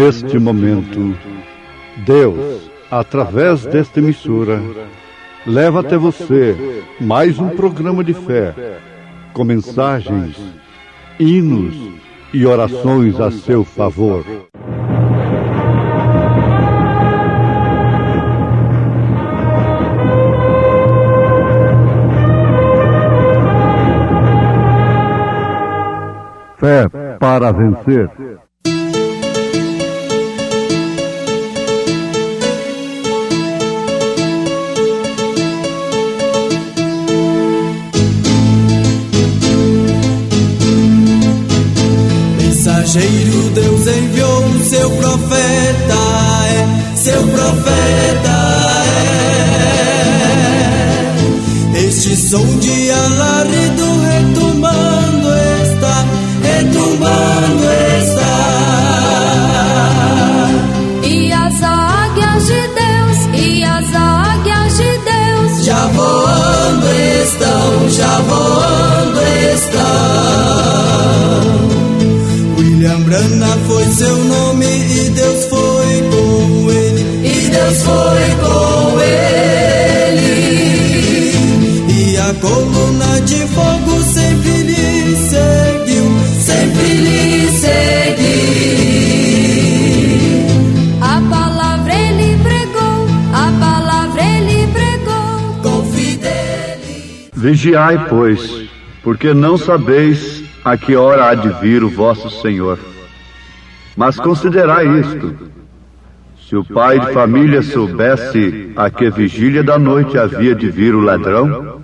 neste momento, Deus, através desta emissora, leva até você mais um programa de fé, com mensagens, hinos e orações a seu favor. Fé para vencer. Mensageiro, Deus enviou o seu profeta, seu profeta Este som de alarido retumbando está, E as águias de Deus, já voando estão. William Branham foi seu nome e Deus foi com ele, e a coluna de fogo sempre lhe seguiu. A palavra ele pregou, com fidelidade. Vigiai, pois, porque não sabeis a que hora há de vir o vosso Senhor. Mas considerai isto: se o pai de família soubesse a que vigília da noite havia de vir o ladrão,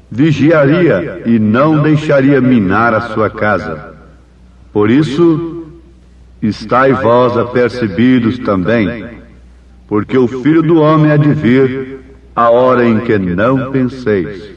vigiaria e não deixaria minar a sua casa. Por isso, estai vós apercebidos também, porque o Filho do Homem há de vir a hora em que não penseis.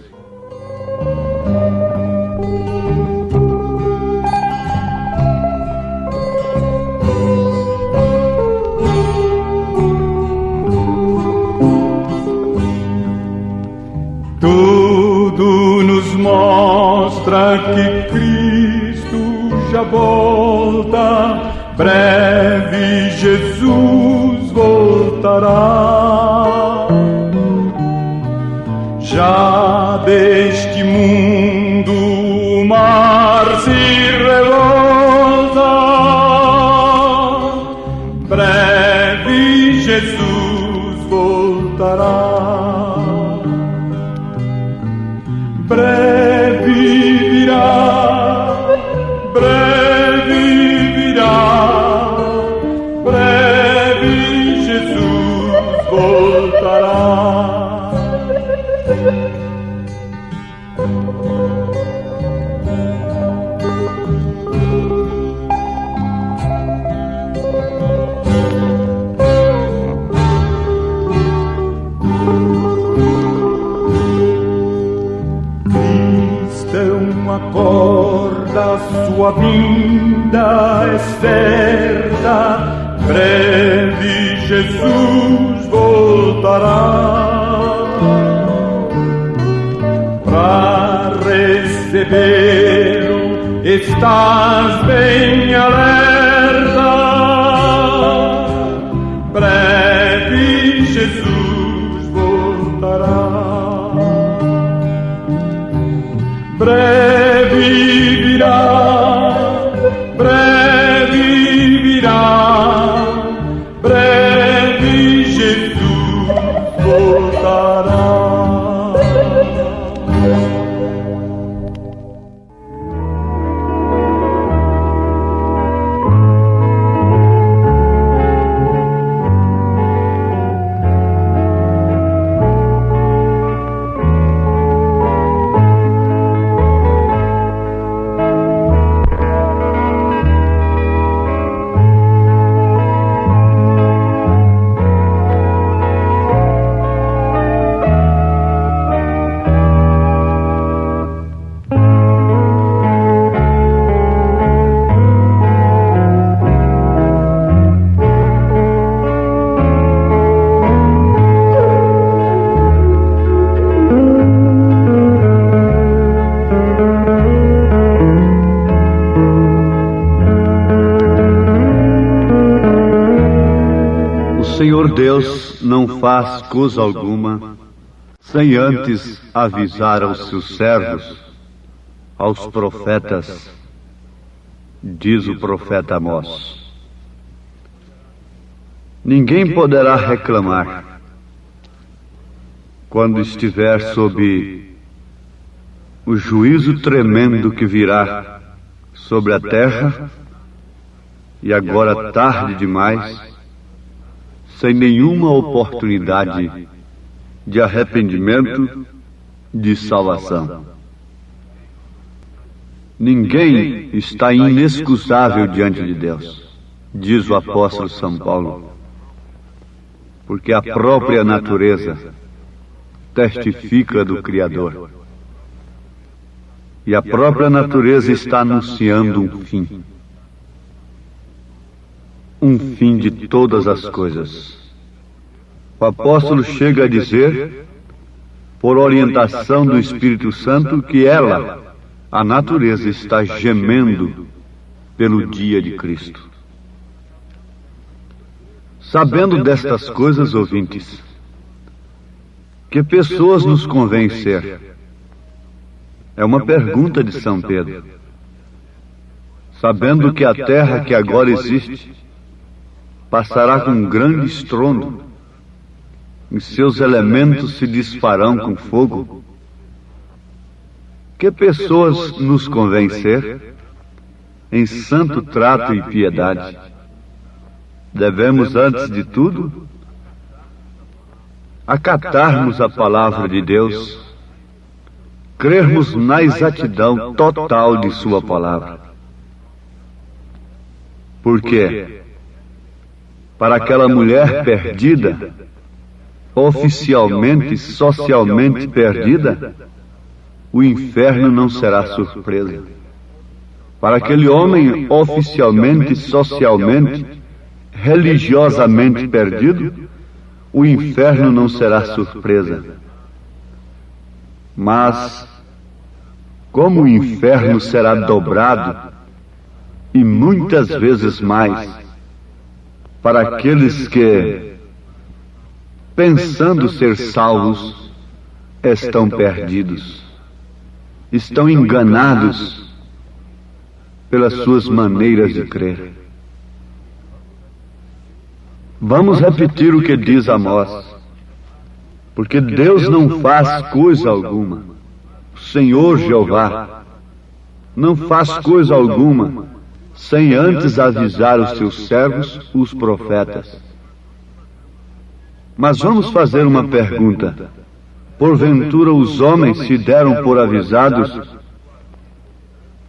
Tudo nos mostra que Cristo já volta, breve Jesus voltará. Já deste mundo o mar se revolta, breve Jesus voltará. Breve virá, breve Jesus voltará. Acorda, sua vinda é certa, breve Jesus voltará. Para recebê-lo estás bem alerta, breve Jesus voltará. Breve virá, breve Jesus voltará. Deus não faz coisa alguma sem antes avisar aos seus servos, aos profetas, diz o profeta Amós. Ninguém poderá reclamar quando estiver sob o juízo tremendo que virá sobre a terra, e agora tarde demais, sem nenhuma oportunidade de arrependimento, de salvação. Ninguém está inexcusável diante de Deus, diz o apóstolo São Paulo, porque a própria natureza testifica do Criador. E a própria natureza está anunciando um fim. Um fim de todas as coisas. O apóstolo chega a dizer, por orientação do Espírito Santo, que ela, a natureza, está gemendo pelo dia de Cristo. Sabendo destas coisas, ouvintes, que pessoas nos convém ser? É uma pergunta de São Pedro. Sabendo que a terra que agora existe passará com um grande estrondo, e seus elementos se disparão com fogo, que pessoas nos convém ser? Em santo trato e piedade. Devemos, antes de tudo, acatarmos a palavra de Deus, crermos na exatidão total de sua palavra. Por quê? Para aquela mulher perdida, oficialmente, socialmente perdida, o inferno não será surpresa. Para aquele homem oficialmente, socialmente, religiosamente perdido, o inferno não será surpresa. Mas, como o inferno será dobrado, e muitas vezes mais, para aqueles que, pensando ser salvos, estão perdidos, estão enganados pelas suas maneiras de crer. Vamos repetir o que diz Amós, porque Deus não faz coisa alguma, o Senhor Jeová não faz coisa alguma sem antes avisar os seus servos, os profetas. Mas vamos fazer uma pergunta. Porventura os homens se deram por avisados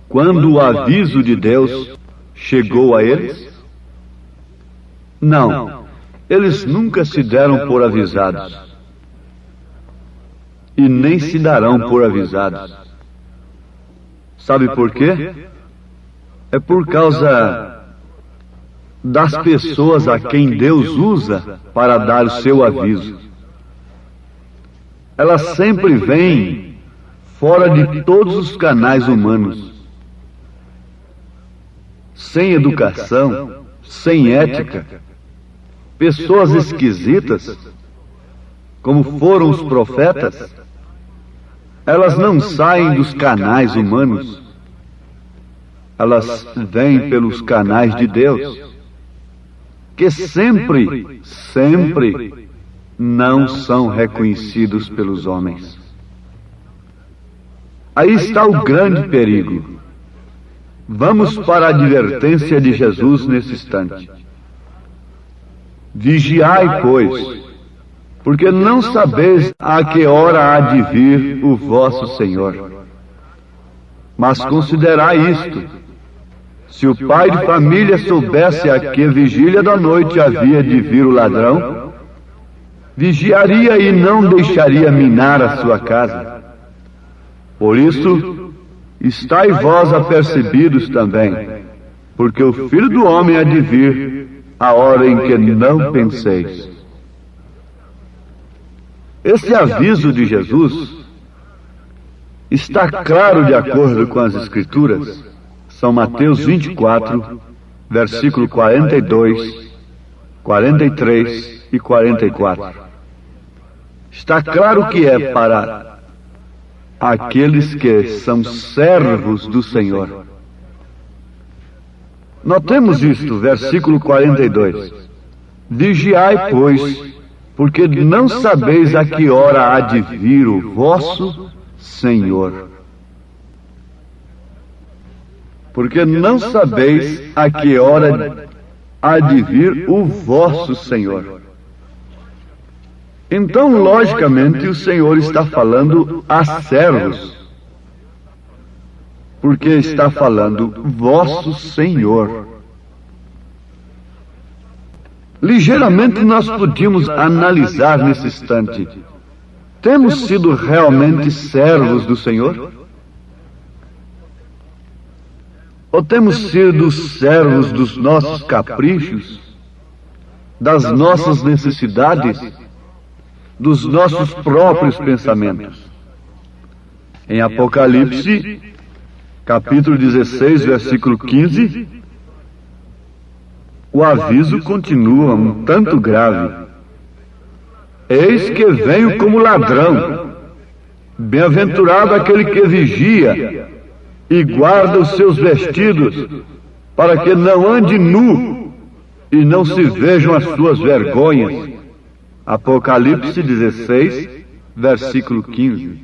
quando o aviso de Deus chegou a eles? Não, eles nunca se deram por avisados. E nem se darão por avisados. Sabe por quê? É por causa das pessoas a quem Deus usa para dar o seu aviso. Elas sempre vêm fora de todos os canais humanos, sem educação, sem ética, pessoas esquisitas, como foram os profetas. Elas não saem dos canais humanos, elas vêm pelos canais de Deus, que sempre não são reconhecidos pelos homens. Aí está o grande perigo. Vamos para a advertência de Jesus nesse instante. Vigiai, pois, porque não sabeis a que hora há de vir o vosso Senhor. Mas considerai isto: se o pai de família soubesse a que vigília da noite havia de vir o ladrão, vigiaria e não deixaria minar a sua casa. Por isso, estai vós apercebidos também, porque o Filho do Homem há de vir a hora em que não penseis. Esse aviso de Jesus está claro de acordo com as Escrituras. São Mateus 24, versículo 42, 43 e 44. Está claro que é para aqueles que são servos do Senhor. Notemos isto, versículo 42. Vigiai, pois, porque não sabeis a que hora há de vir o vosso Senhor. Porque não sabeis a que hora há de vir o vosso Senhor. Então, logicamente, o Senhor está falando a servos, porque está falando vosso Senhor. Ligeiramente nós podíamos analisar nesse instante: temos sido realmente servos do Senhor? Ou temos sido servos dos nossos caprichos, das nossas necessidades, dos nossos próprios pensamentos? Em Apocalipse, capítulo 16, versículo 15, o aviso continua um tanto grave. Eis que venho como ladrão. Bem-aventurado aquele que vigia e guarda os seus vestidos, para que não ande nu e não se vejam as suas vergonhas. Apocalipse 16, versículo 15.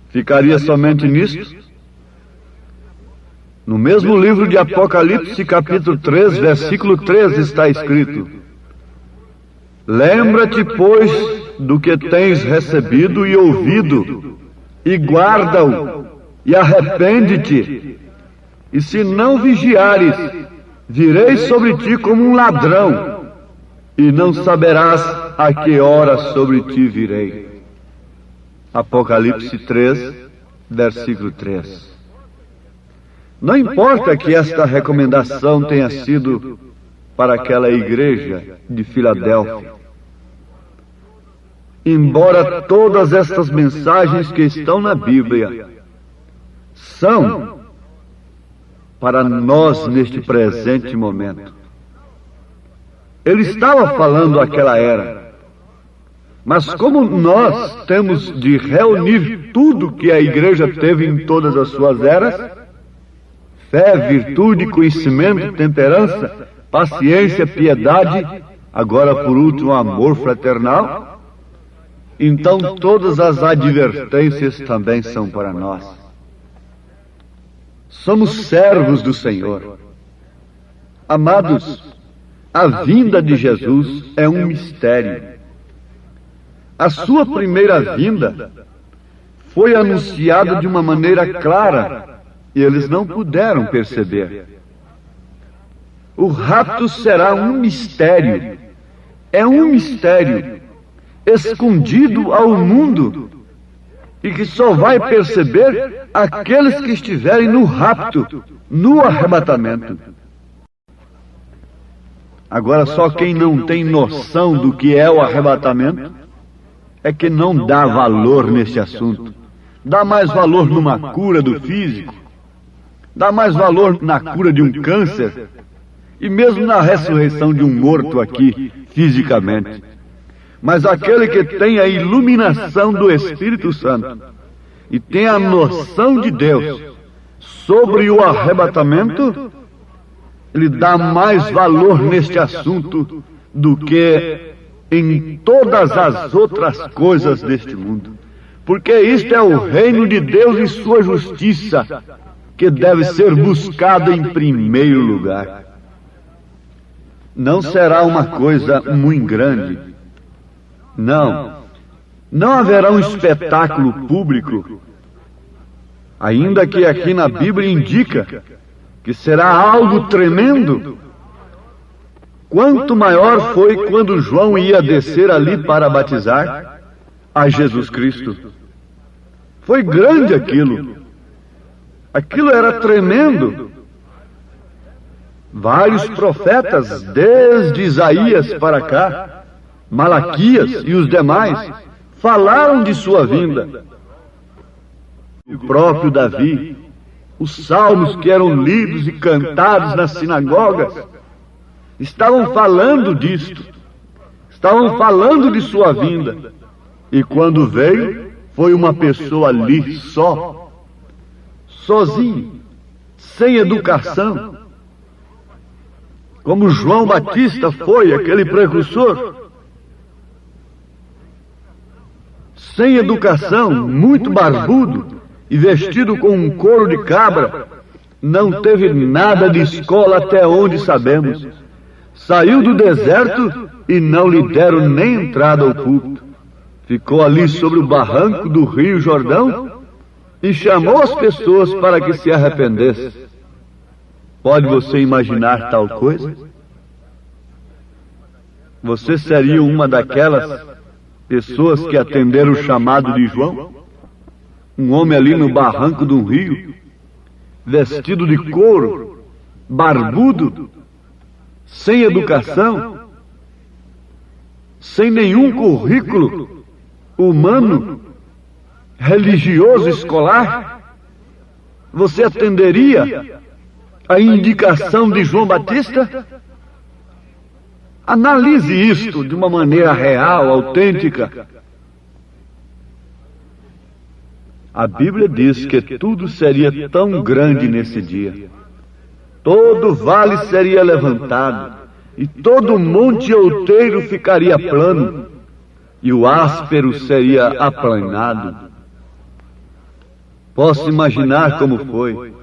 Ficaria somente nisto? No mesmo livro de Apocalipse, capítulo 3, versículo 13, está escrito: lembra-te, pois, do que tens recebido e ouvido, e guarda-o, e arrepende-te. E se não vigiares, virei sobre ti como um ladrão, e não saberás a que hora sobre ti virei. Apocalipse 3, versículo 3. Não importa que esta recomendação tenha sido para aquela igreja de Filadélfia. Embora todas estas mensagens que estão na Bíblia são para nós neste presente momento. Ele estava falando àquela era. Mas como nós temos de reunir tudo que a igreja teve em todas as suas eras, fé, virtude, conhecimento, temperança, paciência, piedade, agora por último amor fraternal, então todas as advertências também são para nós. Somos servos do Senhor. Amados, a vinda de Jesus é um mistério. A sua primeira vinda foi anunciada de uma maneira clara, e eles não puderam perceber. O rapto será um mistério. É um mistério escondido ao mundo, e que só vai perceber aqueles que estiverem no rapto, no arrebatamento. Agora, só quem não tem noção do que é o arrebatamento é que não dá valor nesse assunto. Dá mais valor numa cura do físico, dá mais valor na cura de um câncer, e mesmo na ressurreição de um morto aqui, fisicamente. Mas aquele que tem a iluminação do Espírito Santo e tem a noção de Deus sobre o arrebatamento, ele dá mais valor neste assunto do que em todas as outras coisas deste mundo. Porque isto é o reino de Deus e sua justiça, que deve ser buscado em primeiro lugar. Não será uma coisa muito grande. Não haverá um espetáculo público, ainda que aqui na Bíblia indica que será algo tremendo. Quanto maior foi quando João ia descer ali para batizar a Jesus Cristo. Foi grande aquilo. Aquilo era tremendo. Vários profetas, desde Isaías para cá, Malaquias e os demais, falaram de sua vinda. O próprio Davi, os salmos que eram lidos e cantados nas sinagogas, Estavam falando disto. Estavam falando de sua vinda. E quando veio, foi uma pessoa ali só, sozinho, sem educação. Como João Batista foi, aquele precursor. Sem educação, muito barbudo e vestido com um couro de cabra. Não teve nada de escola até onde sabemos. Saiu do deserto e não lhe deram nem entrada ao púlpito. Ficou ali sobre o barranco do Rio Jordão e chamou as pessoas para que se arrependessem. Pode você imaginar tal coisa? Você seria uma daquelas pessoas que atenderam o chamado de João? Um homem ali no barranco de um rio, vestido de couro, barbudo, sem educação, sem nenhum currículo humano, religioso, escolar? Você atenderia a indicação de João Batista? Analise isto de uma maneira real, autêntica. A Bíblia diz que tudo seria tão grande nesse dia. Todo vale seria levantado, e todo monte outeiro ficaria plano, e o áspero seria aplanado. Posso imaginar como foi.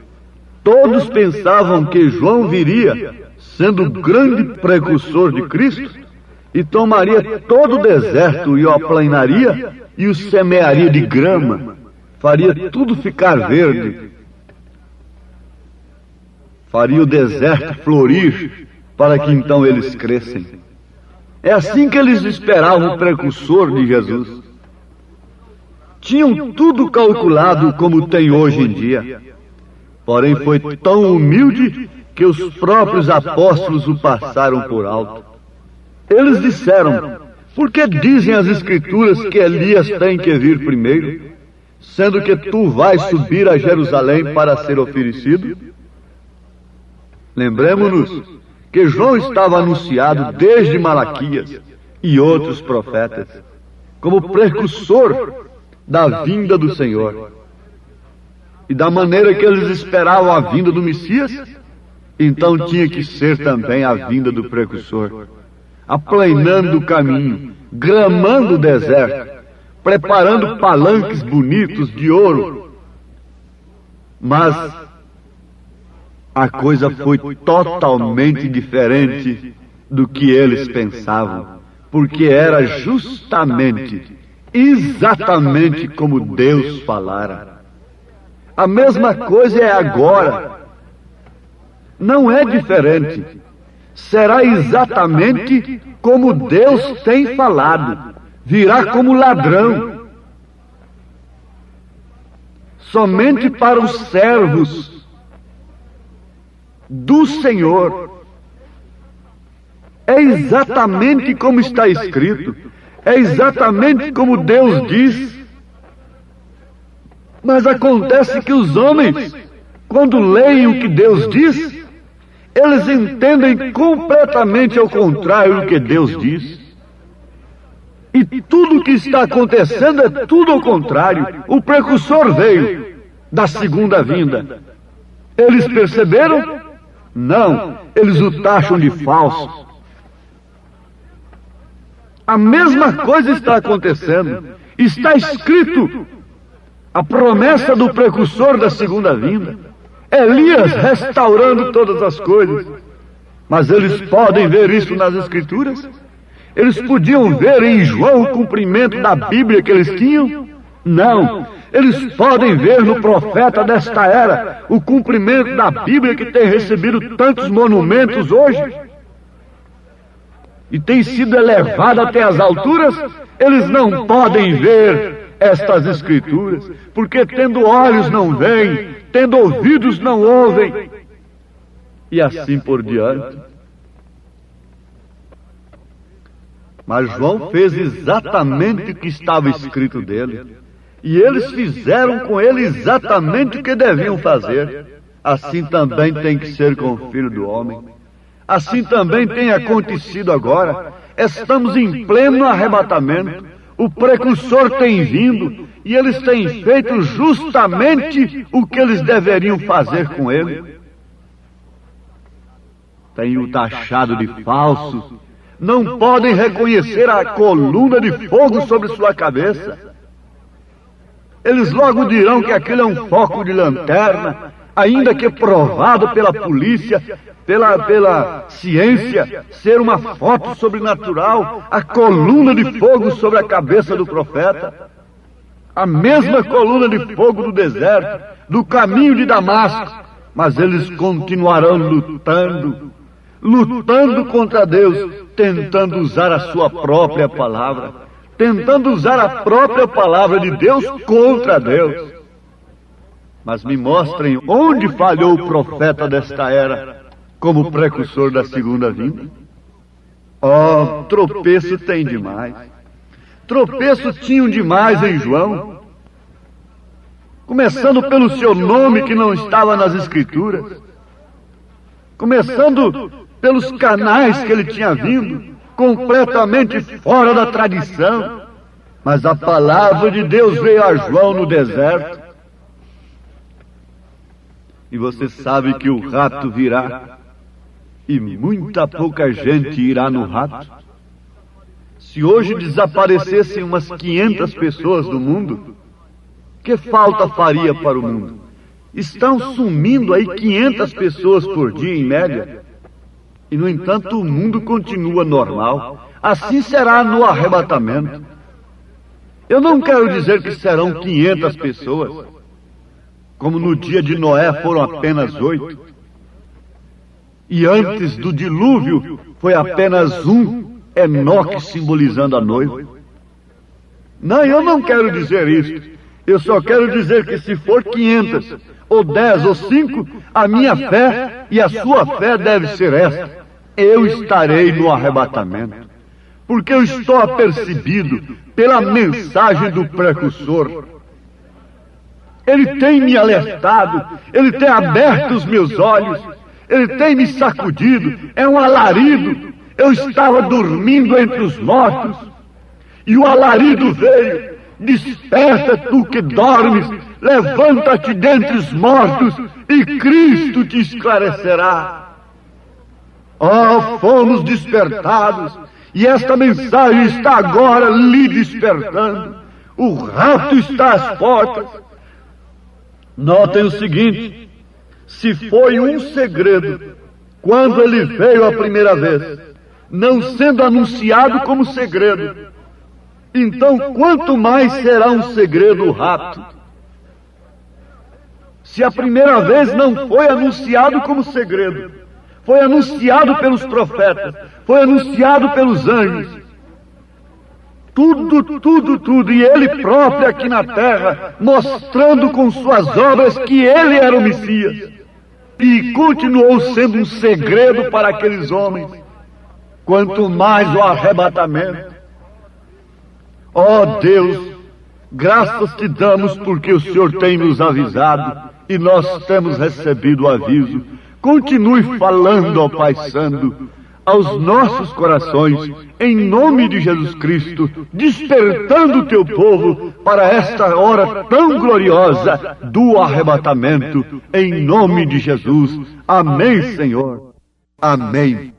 Todos pensavam que João viria, sendo o grande precursor de Cristo, e tomaria todo o deserto e o aplanaria e o semearia de grama, faria tudo ficar verde, faria o deserto florir, para que então eles crescem. É assim que eles esperavam o precursor de Jesus. Tinham tudo calculado como tem hoje em dia. Porém foi tão humilde que os próprios apóstolos o passaram por alto. Eles disseram: por que dizem as Escrituras que Elias tem que vir primeiro, sendo que tu vais subir a Jerusalém para ser oferecido? Lembremos-nos que João estava anunciado desde Malaquias e outros profetas como precursor da vinda do Senhor. E da maneira que eles esperavam a vinda do Messias, então tinha que ser também a vinda do precursor, aplanando o caminho, gramando o deserto, preparando palanques bonitos de ouro. Mas a coisa foi totalmente diferente do que eles pensavam, porque era justamente, exatamente como Deus falara. A mesma coisa é agora. Não é diferente. Será exatamente como Deus tem falado. Virá como ladrão. Somente para os servos do Senhor. É exatamente como está escrito. É exatamente como Deus diz. Mas acontece que os homens, quando leem o que Deus diz, eles entendem completamente ao contrário do que Deus diz. E tudo o que está acontecendo é tudo ao contrário. O precursor veio da segunda vinda. Eles perceberam? Não, eles o taxam de falso. A mesma coisa está acontecendo. Está escrito a promessa do precursor da segunda vinda. Elias restaurando todas as coisas. Mas eles podem ver isso nas Escrituras? Eles podiam ver em João o cumprimento da Bíblia que eles tinham? Não. Eles podem ver no profeta desta era o cumprimento da Bíblia que tem recebido tantos monumentos hoje e tem sido elevado até as alturas. Eles não podem ver estas Escrituras, porque tendo olhos não veem, tendo ouvidos não ouvem, e assim por diante. Mas João fez exatamente o que estava escrito dele, e eles fizeram com ele exatamente o que deviam fazer. Assim também tem que ser com o Filho do Homem. Assim também tem acontecido agora. Estamos em pleno arrebatamento. O precursor tem vindo e eles têm feito justamente o que eles deveriam fazer com ele. Têm o taxado de falso. Não podem reconhecer a coluna de fogo sobre sua cabeça. Eles logo dirão que aquilo é um foco de lanterna, ainda que provado pela polícia, pela ciência, ser uma foto sobrenatural, a coluna de fogo sobre a cabeça do profeta. A mesma coluna de fogo do deserto, do caminho de Damasco. Mas eles continuarão lutando contra Deus, tentando usar a sua própria palavra, tentando usar a própria palavra de Deus contra Deus. Mas me mostrem onde falhou o profeta desta era, como precursor da segunda vinda. Oh, tropeço tem demais. Tropeço tinham demais em João. Começando pelo seu nome que não estava nas Escrituras. Começando pelos canais que ele tinha vindo, completamente fora da tradição. Mas a palavra de Deus veio a João no deserto. E você sabe que o rato virá, e muita pouca gente irá no rato. Se hoje desaparecessem umas 500 pessoas do mundo, que falta faria para o mundo? Estão sumindo aí 500 pessoas por dia, em média. E, no entanto, o mundo continua normal. Assim será no arrebatamento. Eu não quero dizer que serão 500 pessoas, como no dia de Noé foram apenas 8. E antes do dilúvio foi apenas Enoque simbolizando a noiva. Não, eu não quero dizer isso. Eu só quero dizer que se for 500, ou 10, ou 5, a minha fé e a sua fé deve ser esta: eu estarei no arrebatamento. Porque eu estou apercebido pela mensagem do precursor. Ele tem me alertado, ele tem aberto os meus olhos, ele tem me sacudido, é um alarido. Eu estava dormindo entre os mortos, e o alarido veio: desperta tu que dormes, levanta-te dentre os mortos, e Cristo te esclarecerá. Oh, fomos despertados, e esta mensagem está agora lhe despertando. O rato está às portas. Notem o seguinte: se foi um segredo quando ele veio a primeira vez, não sendo anunciado como segredo, então quanto mais será um segredo o rapto? Se a primeira vez não foi anunciado como segredo, foi anunciado pelos profetas, foi anunciado pelos anjos, tudo, e ele próprio aqui na terra, mostrando com suas obras que ele era o Messias, e continuou sendo um segredo para aqueles homens, quanto mais o arrebatamento. Ó Deus, graças te damos porque o Senhor tem nos avisado, e nós temos recebido o aviso. Continue falando, ó Pai Santo, aos nossos corações, em nome de Jesus Cristo, despertando o teu povo para esta hora tão gloriosa do arrebatamento, em nome de Jesus. Amém, Senhor. Amém.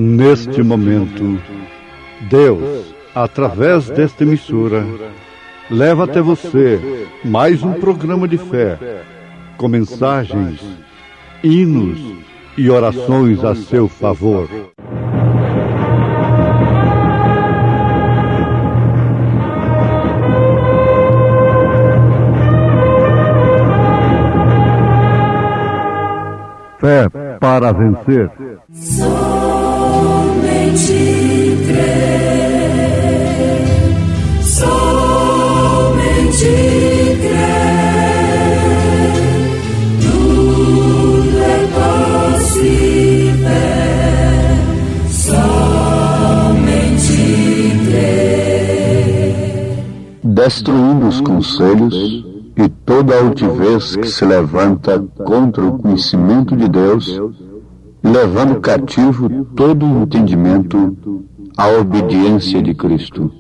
Neste momento, Deus, através desta emissora, leva até você mais um programa de fé, com mensagens, hinos e orações a seu favor. Fé para vencer. Somente crer, somente crer, tudo é possível, somente crer. Destruindo os conselhos e toda altivez que se levanta contra o conhecimento de Deus, levando cativo todo o entendimento à obediência de Cristo.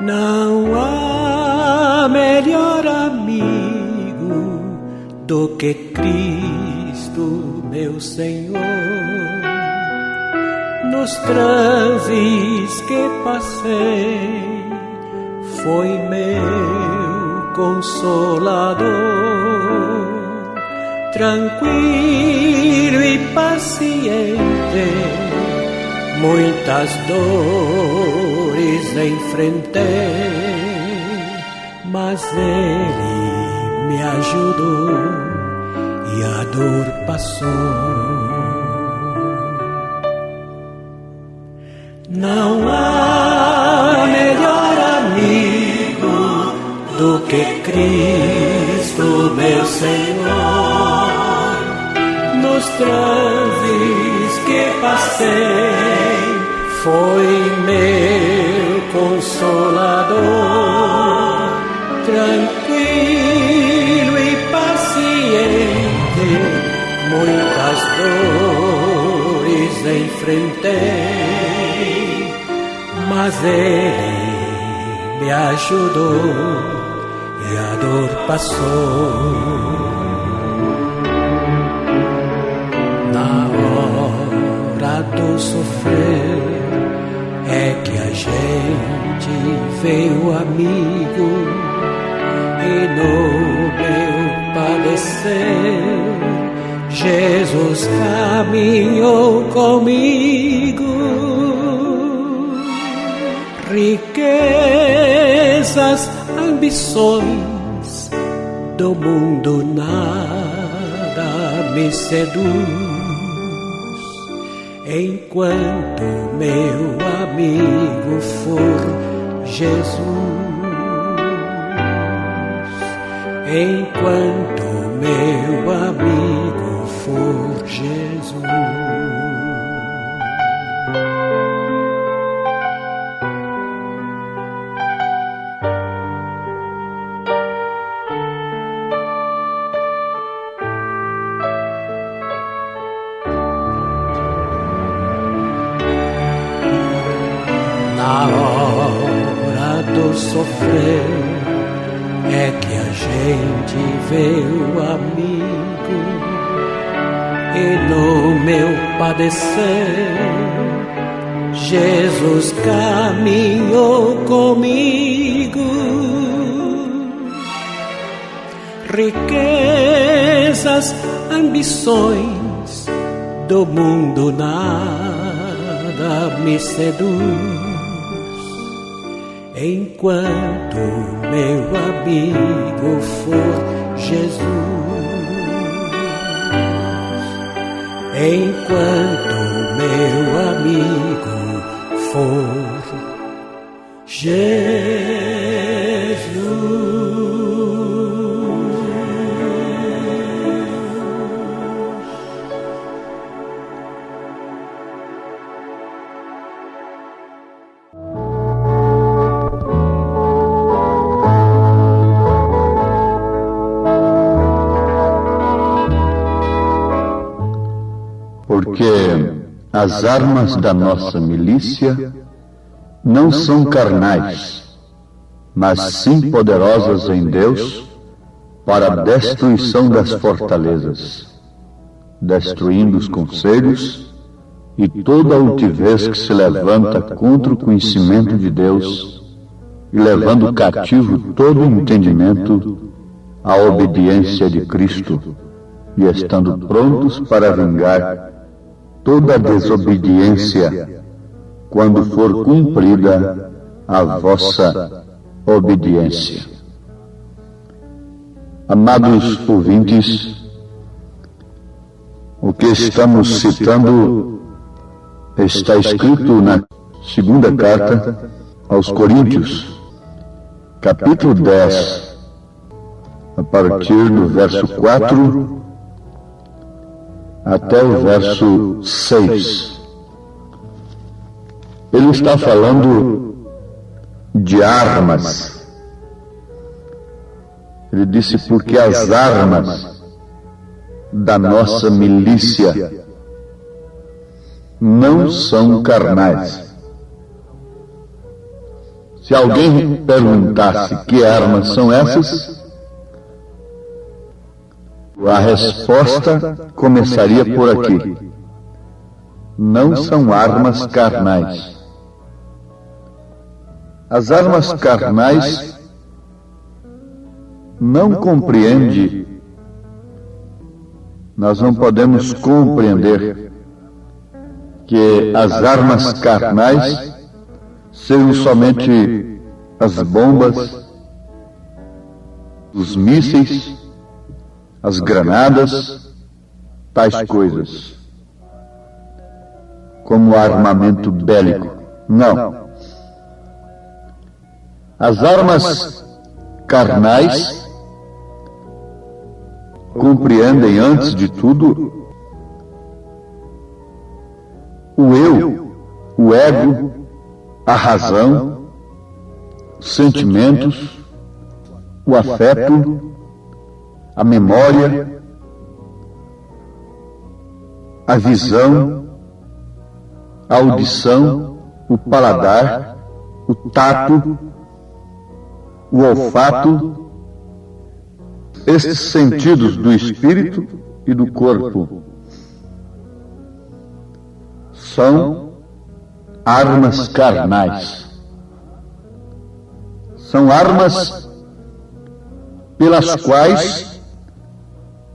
Não há melhor amigo do que Cristo, meu Senhor. Nos transes que passei, foi meu consolador. Tranquilo e paciente, muitas dores enfrentei, mas Ele me ajudou e a dor passou. Não há melhor amigo do que Cristo, meu Senhor. Nos transes que passei, foi meu consolador. Tranquilo e paciente, muitas dores enfrentei, mas Ele me ajudou e a dor passou. Do sofrer é que a gente vê o amigo, e no meu padecer Jesus caminhou comigo. Riquezas, ambições do mundo nada me seduz, enquanto meu amigo for Jesus. Enquanto meu amigo for Jesus. Na hora do sofrer é que a gente vê o amigo, e no meu padecer Jesus caminhou comigo. Riquezas, ambições do mundo nada me seduz, enquanto meu amigo for Jesus. Enquanto meu amigo for Jesus. Porque as armas da nossa milícia não são carnais, mas sim poderosas em Deus para a destruição das fortalezas, destruindo os conselhos e toda altivez que se levanta contra o conhecimento de Deus e levando cativo todo o entendimento à obediência de Cristo, e estando prontos para vingar toda a desobediência quando for cumprida a vossa obediência. Amados ouvintes, o que estamos citando está escrito na segunda carta aos Coríntios, capítulo 10, a partir do verso 4 até o verso 6. Ele está falando de armas. Ele disse, porque as armas da nossa milícia não são carnais. Se alguém perguntasse que armas são essas, a resposta começaria por aqui. Não são armas carnais. As armas carnais não compreende, nós não podemos compreender que as armas carnais sejam somente as bombas, os mísseis, as granadas, tais coisas, como armamento bélico. Não. As armas carnais compreendem, antes de tudo, o eu, o ego, a razão, os sentimentos, o afeto, a memória, a visão, a audição, o paladar, o tato, o olfato, estes sentidos do espírito e do corpo são armas carnais. São armas pelas quais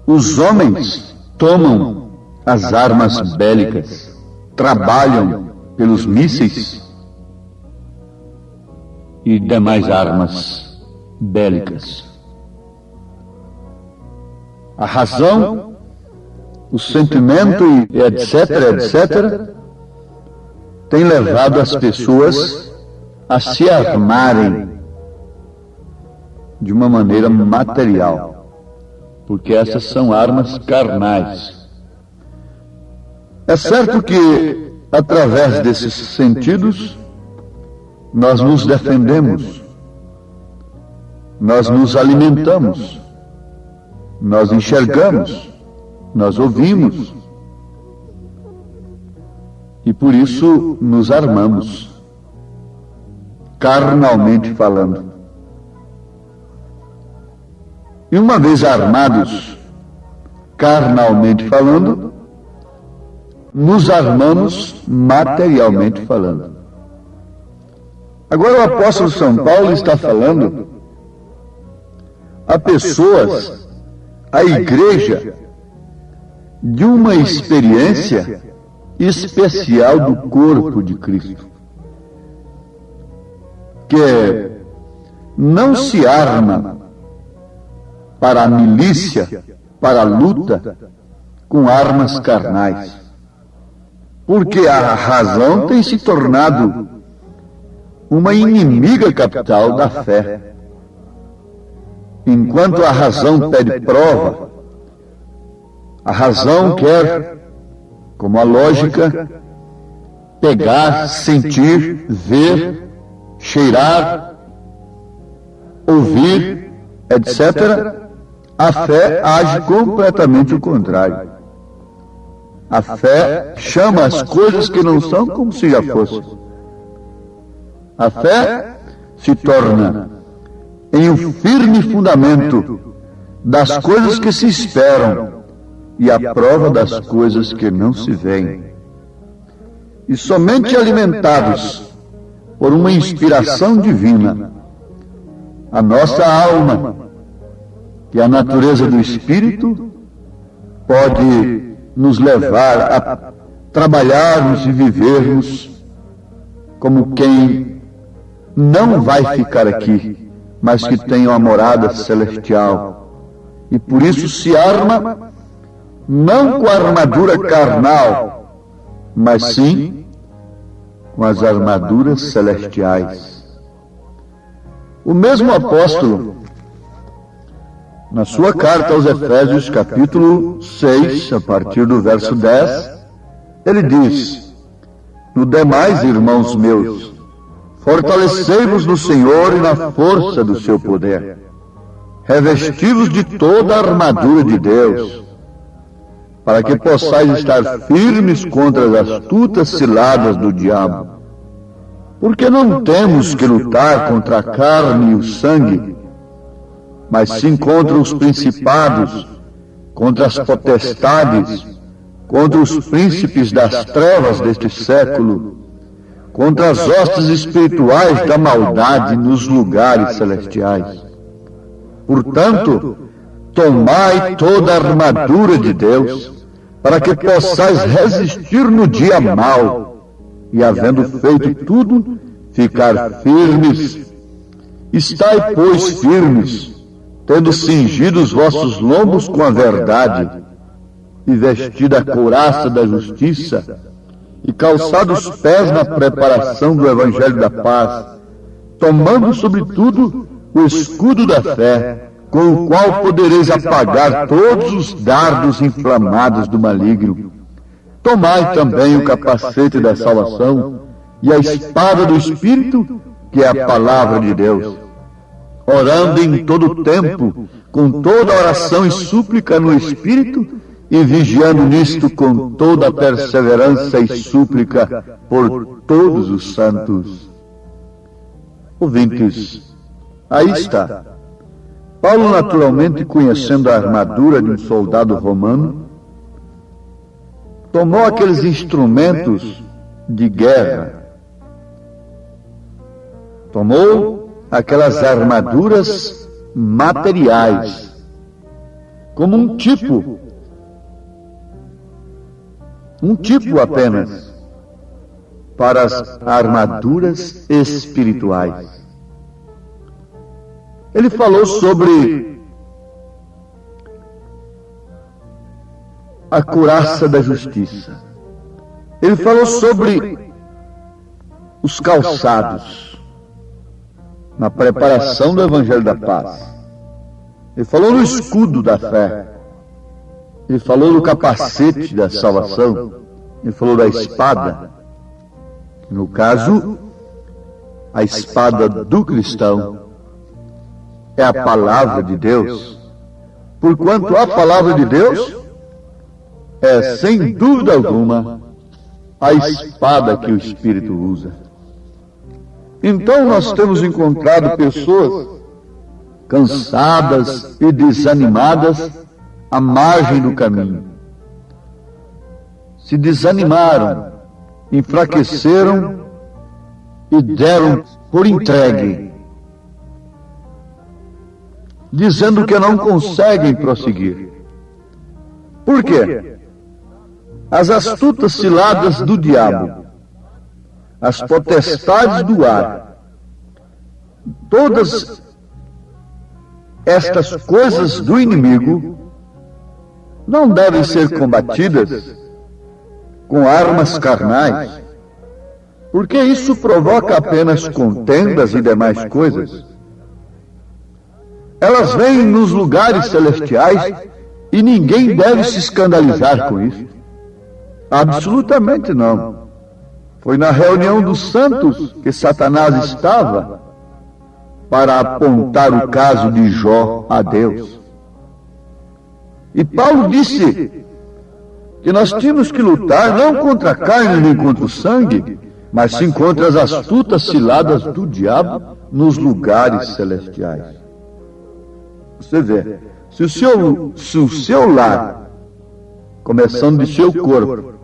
os homens tomam as armas bélicas, trabalham pelos mísseis e demais armas bélicas. A razão, o sentimento e etc., tem levado as pessoas a se armarem de uma maneira material, porque essas são armas carnais. É certo que, através desses sentidos, nós nos defendemos, nós nos alimentamos, nós enxergamos, nós ouvimos, e por isso nos armamos, carnalmente falando. E uma vez armados, carnalmente falando, nos armamos materialmente falando. Agora o apóstolo São Paulo está falando a pessoas, a igreja, de uma experiência especial do corpo de Cristo, que não se arma para a milícia, para a luta, com armas carnais, porque a razão tem se tornado uma inimiga capital da fé. Enquanto a razão pede prova, a razão quer, como a lógica, pegar, sentir, ver, cheirar, ouvir, etc., a fé age completamente o contrário. A fé chama as coisas que não são como se já fossem. A fé se torna em um firme fundamento das coisas que se esperam e a prova das coisas que não se veem. E somente alimentados por uma inspiração divina, a nossa alma, que é a natureza do Espírito, pode nos levar a trabalharmos e vivermos como quem não vai ficar aqui, mas que tem uma morada celestial. E por isso se arma não com a armadura carnal, mas sim com as armaduras celestiais. O mesmo apóstolo, na sua carta aos Efésios, capítulo 6, a partir do verso 10, ele diz: no demais, irmãos meus, fortalecei-vos no Senhor e na força do seu poder. Revesti-vos de toda a armadura de Deus, para que possais estar firmes contra as astutas ciladas do diabo. Porque não temos que lutar contra a carne e o sangue, mas sim contra os principados, contra as potestades, contra os príncipes das trevas deste século, contra as hostes espirituais da maldade nos lugares celestiais. Portanto, tomai toda a armadura de Deus, para que possais resistir no dia mau, e havendo feito tudo, ficar firmes. Estai, pois, firmes, tendo cingido os vossos lombos com a verdade, e vestida a couraça da justiça, e calçados os pés na preparação do Evangelho da paz, tomando sobretudo o escudo da fé, com o qual podereis apagar todos os dardos inflamados do maligno. Tomai também o capacete da salvação e a espada do Espírito, que é a palavra de Deus, orando em todo o tempo, com toda oração e súplica no Espírito, e vigiando nisto com toda a perseverança e súplica por todos os santos. Ouvintes, aí está. Paulo, naturalmente conhecendo a armadura de um soldado romano, tomou aqueles instrumentos de guerra, tomou aquelas armaduras materiais, como um tipo apenas, para as armaduras espirituais. Ele falou sobre a couraça da justiça. Ele falou sobre os calçados na preparação do Evangelho da paz. Ele falou no escudo da fé. Ele falou do capacete da salvação. Ele falou da espada. No caso, a espada do cristão é a palavra de Deus. Porquanto a palavra de Deus é, sem dúvida alguma, a espada que o Espírito usa. Então nós temos encontrado pessoas cansadas e desanimadas à margem do caminho. Se desanimaram, enfraqueceram e deram por entregue, dizendo que não conseguem prosseguir. Por quê? As astutas ciladas do diabo, as potestades do ar, todas estas coisas do inimigo não devem ser combatidas com armas carnais, porque isso provoca apenas contendas e demais coisas. Elas vêm nos lugares celestiais e ninguém deve se escandalizar com isso. Absolutamente não. Foi na reunião dos santos que Satanás estava para apontar o caso de Jó a Deus. E Paulo disse que nós tínhamos que lutar não contra a carne nem contra o sangue, mas sim contra as astutas ciladas do diabo nos lugares celestiais. Você vê, se o seu lar, começando de seu corpo,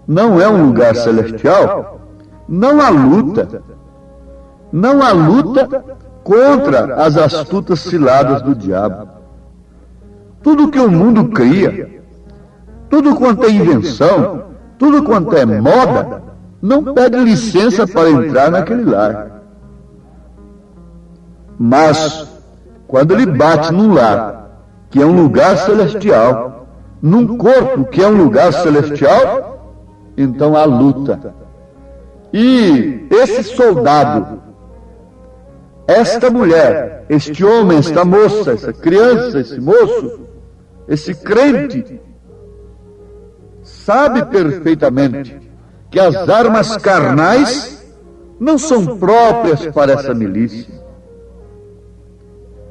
não é um lugar celestial, não há luta. Não há luta contra as astutas ciladas do diabo. Tudo que o mundo cria, tudo quanto é invenção, tudo quanto é moda, não pede licença para entrar naquele lar. Mas, quando ele bate num lar, que é um lugar celestial, num corpo que é um lugar celestial, então há luta. E esse soldado, esta mulher, este homem, esta moça, essa criança, esse moço, esse crente, sabe perfeitamente que as armas carnais não são próprias para essa milícia.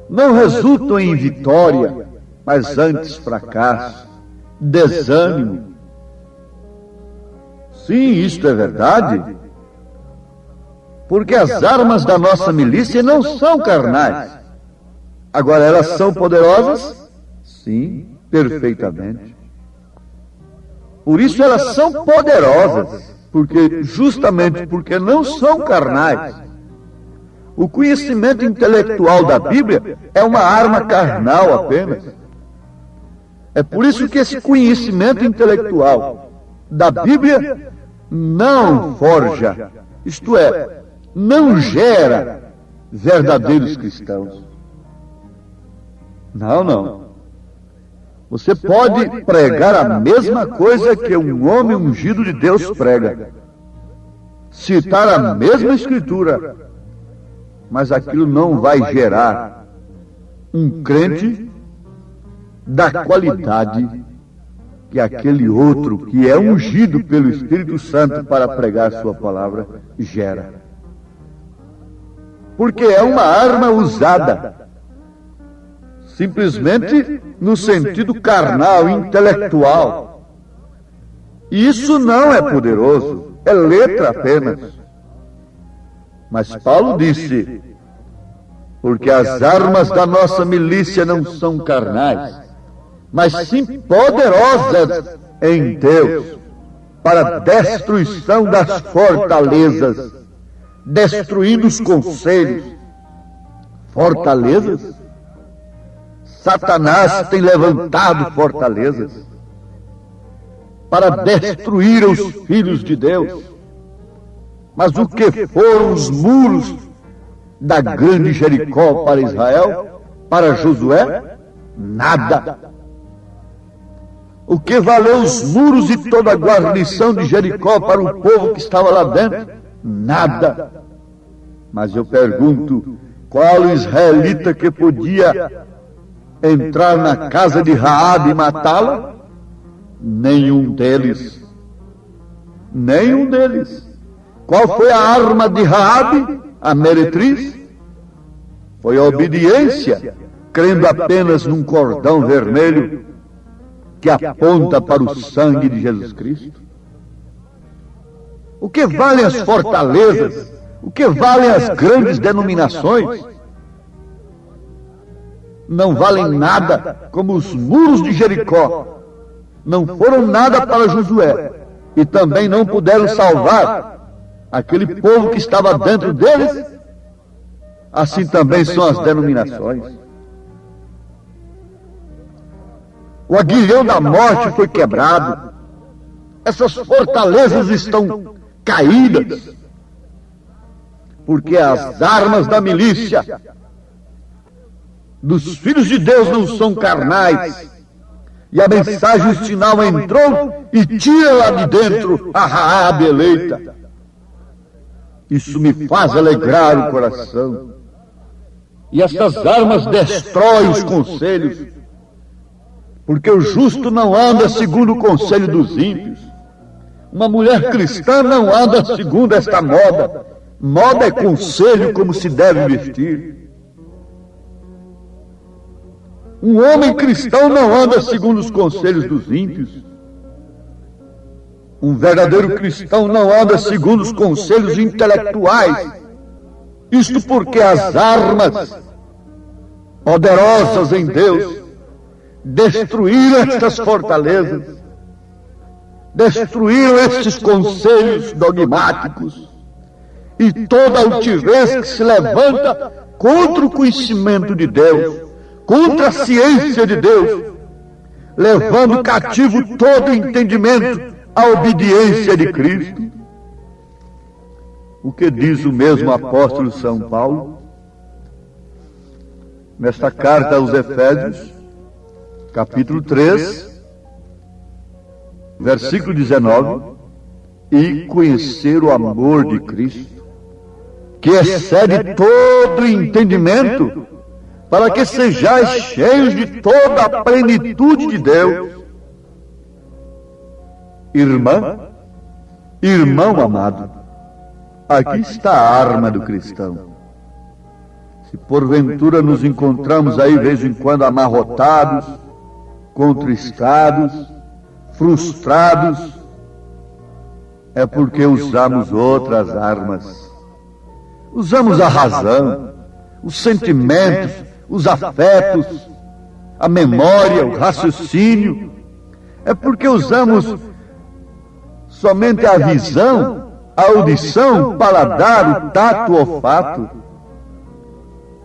Não resultam em vitória, mas antes fracasso, desânimo. Sim, isto é verdade. Porque as armas da nossa milícia não são carnais. Agora, elas são poderosas? Sim, perfeitamente. Por isso elas são poderosas, justamente porque não são carnais. O conhecimento intelectual da Bíblia é uma arma carnal apenas. É por isso que esse conhecimento intelectual da Bíblia não forja, isto é, não gera verdadeiros cristãos. Não. Você pode pregar a mesma coisa que um homem ungido de Deus prega, citar a mesma escritura, mas aquilo não vai gerar um crente da qualidade que aquele outro que é ungido pelo Espírito Santo para pregar sua palavra gera. Porque é uma arma usada simplesmente no sentido carnal, intelectual. E isso não é poderoso, é letra apenas. Mas Paulo disse, porque as armas da nossa milícia não são carnais, mas sim poderosas em Deus, para a destruição das fortalezas, destruindo os conselhos. Fortalezas? Satanás tem levantado fortalezas para destruir os filhos de Deus. Mas o que foram os muros da grande Jericó para Israel, para Josué? Nada. O que valeu os muros e toda a guarnição de Jericó para o povo que estava lá dentro? Nada. Mas eu pergunto, qual israelita que podia entrar na casa de Raabe e matá-la? Nenhum deles. Nenhum deles. Qual foi a arma de Raabe, a meretriz? Foi a obediência, crendo apenas num cordão vermelho que aponta para o sangue de Jesus Cristo. O que valem as fortalezas? O que valem as grandes denominações? Não valem nada, como os muros de Jericó. Não foram nada para Josué. E também não puderam salvar aquele povo que estava dentro deles. Assim também são as denominações. O aguilhão da morte foi quebrado. Essas fortalezas estão caídas. Porque as armas da milícia dos filhos de Deus não são carnais. E a mensagem final entrou e tira lá de dentro a Raabe eleita. Isso me faz alegrar o coração. E essas armas destroem os conselhos. Porque o justo não anda segundo o conselho dos ímpios. Uma mulher cristã não anda segundo esta moda. Moda é conselho como se deve vestir. Um homem cristão não anda segundo os conselhos dos ímpios. Um verdadeiro cristão não anda segundo os conselhos intelectuais. Isto porque as armas poderosas em Deus destruíram estas fortalezas, destruíram estes conselhos dogmáticos e toda altivez que se levanta contra o conhecimento de Deus, contra a ciência de Deus, levando cativo todo o entendimento à obediência de Cristo. O que diz o mesmo apóstolo São Paulo nesta carta aos Efésios, capítulo 3, versículo 19, e conhecer o amor de Cristo, que excede todo entendimento, para que sejais cheios de toda a plenitude de Deus. Irmão amado, aqui está a arma do cristão. Se porventura nos encontramos aí, de vez em quando, amarrotados, contristados, frustrados, é porque usamos outras armas. Usamos a razão, os sentimentos, os afetos, a memória, o raciocínio. É porque usamos somente a visão, a audição, o paladar, o tato, o olfato.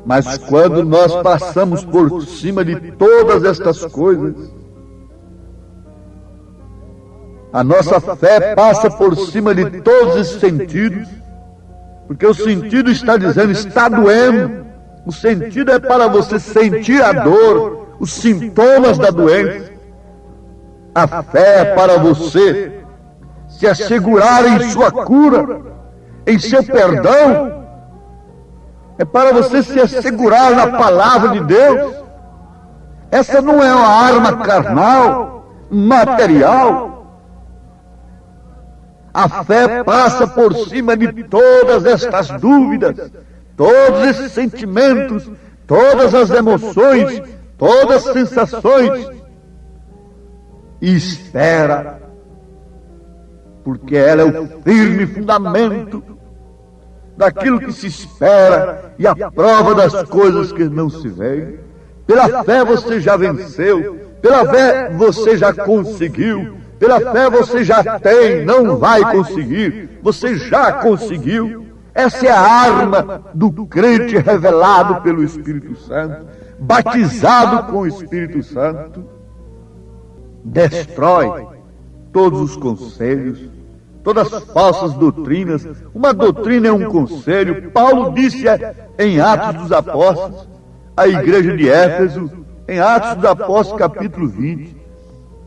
Mas quando nós passamos por cima de todas estas coisas, a nossa fé passa por cima de todos esses sentidos, porque o sentido está dizendo, está doendo. O sentido é para você sentir a dor, os sintomas da doença. A fé é para você se assegurar em sua cura, em seu perdão. É para você se assegurar na palavra de Deus. Essa não é uma arma carnal, material. A fé passa por cima de todas estas dúvidas, todos esses sentimentos, todas as emoções, todas as sensações, e espera, porque ela é o firme fundamento daquilo que se espera e a prova das coisas que não se veem. Pela fé você já venceu, pela fé você já conseguiu, pela fé você já tem, não vai conseguir, você já conseguiu. Essa é a arma do crente revelado pelo Espírito Santo, batizado com o Espírito Santo. Destrói todos os conselhos, todas as falsas doutrinas. Uma doutrina é um conselho. Paulo disse em Atos dos Apóstolos, à igreja de Éfeso, em Atos dos Apóstolos, capítulo 20,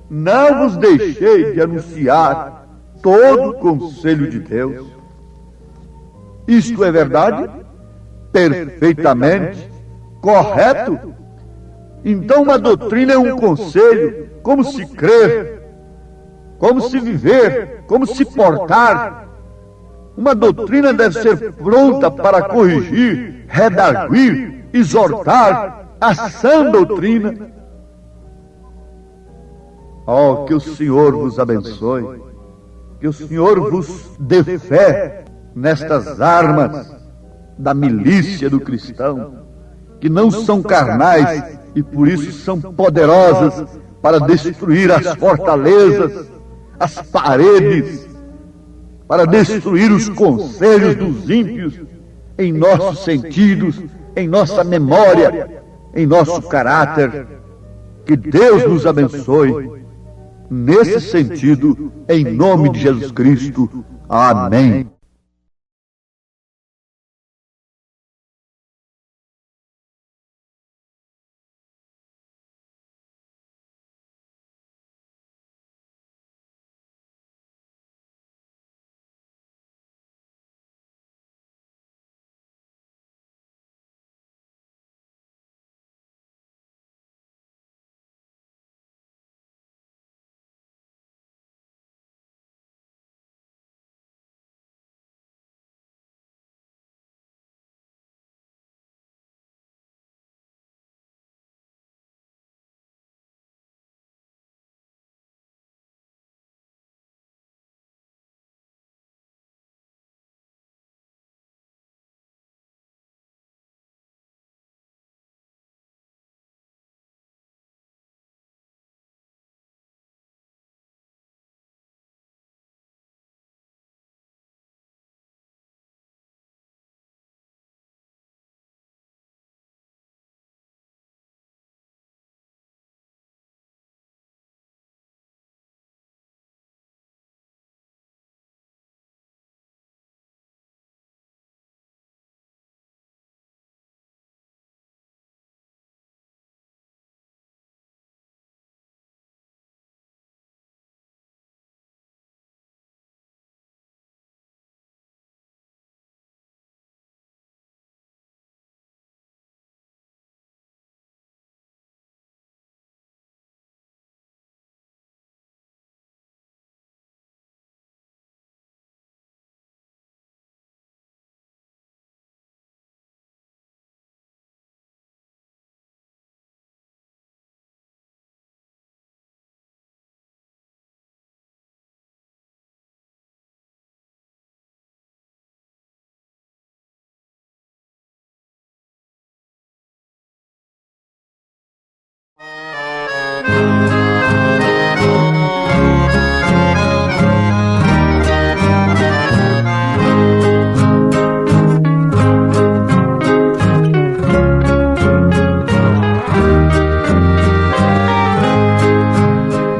não vos deixei de anunciar todo o conselho de Deus. Isto é verdade? Perfeitamente correto. Então uma doutrina é um conselho, como se crer, como se viver, como se portar. Uma doutrina deve ser pronta para corrigir, redarguir, exortar a sã doutrina. Oh, que o Senhor vos abençoe, que o Senhor vos dê fé nestas armas da milícia do cristão, que não são carnais e por isso são poderosas para destruir as fortalezas, as paredes, para destruir os conselhos dos ímpios em nossos sentidos, em nossa memória, em nosso caráter. Que Deus nos abençoe nesse sentido, em nome de Jesus Cristo. Amém.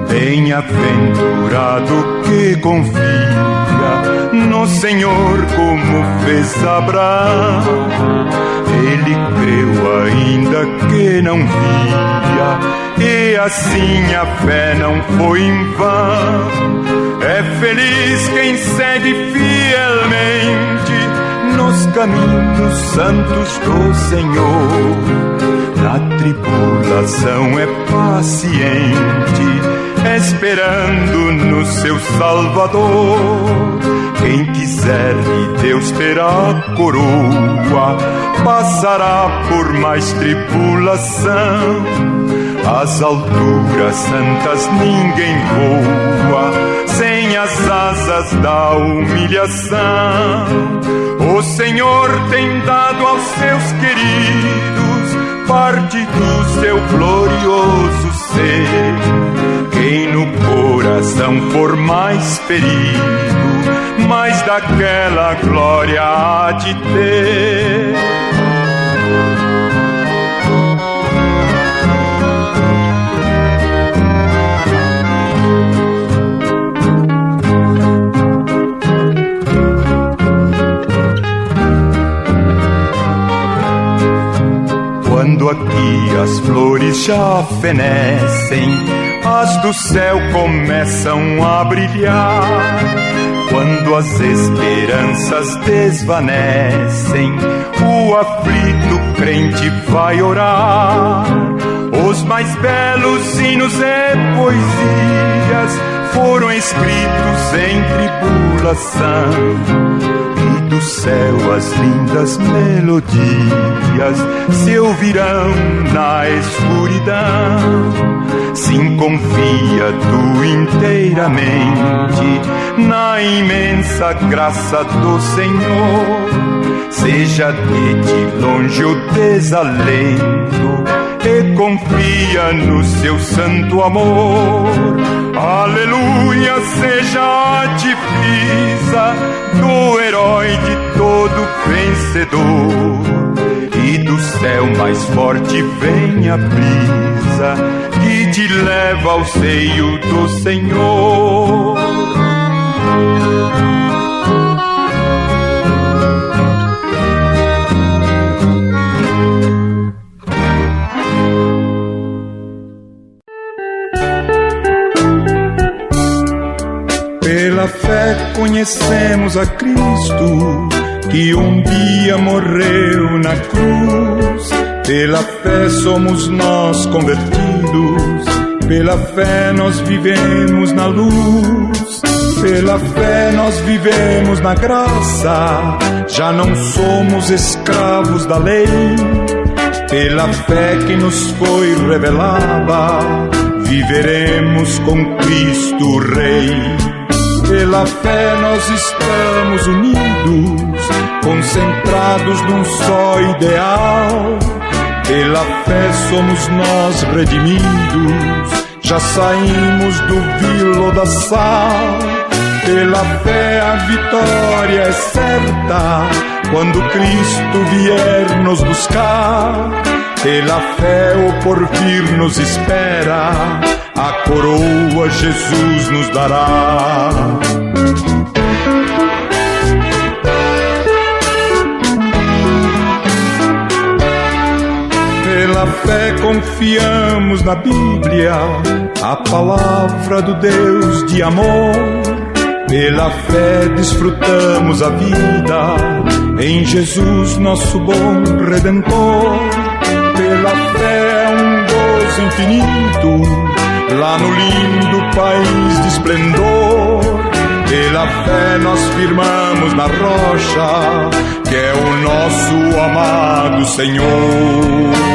Bem-aventurado que confia no Senhor como fez Abraão. Ele creu ainda que não via, e assim a fé não foi em vão. É feliz quem segue fielmente nos caminhos santos do Senhor. Na tribulação é paciente, esperando no seu Salvador. Quem quiser de Deus terá coroa, passará por mais tribulação. Às alturas santas ninguém voa sem as asas da humilhação. O Senhor tem dado aos seus queridos parte do seu glorioso ser. Quem no coração for mais ferido, mais daquela glória há de ter. Quando aqui as flores já fenecem, as do céu começam a brilhar. Quando as esperanças desvanecem, o aflito crente vai orar. Os mais belos hinos e poesias foram escritos em tribulação. Do céu as lindas melodias se ouvirão na escuridão. Sim, confia tu inteiramente na imensa graça do Senhor. Seja de ti longe o desalento e confia no seu santo amor. Aleluia, seja a divisa do herói de todo vencedor. E do céu mais forte vem a brisa que te leva ao seio do Senhor. Pela fé conhecemos a Cristo, que um dia morreu na cruz. Pela fé somos nós convertidos, pela fé nós vivemos na luz. Pela fé nós vivemos na graça, já não somos escravos da lei. Pela fé que nos foi revelada, viveremos com Cristo Rei. Pela fé nós estamos unidos, concentrados num só ideal. Pela fé somos nós redimidos, já saímos do vilo da sal. Pela fé a vitória é certa, quando Cristo vier nos buscar. Pela fé o porvir nos espera, a coroa Jesus nos dará. Pela fé confiamos na Bíblia, a palavra do Deus de amor. Pela fé desfrutamos a vida em Jesus, nosso bom Redentor. Pela fé é um gozo infinito, lá no lindo país de esplendor. Pela fé nós firmamos na rocha, que é o nosso amado Senhor.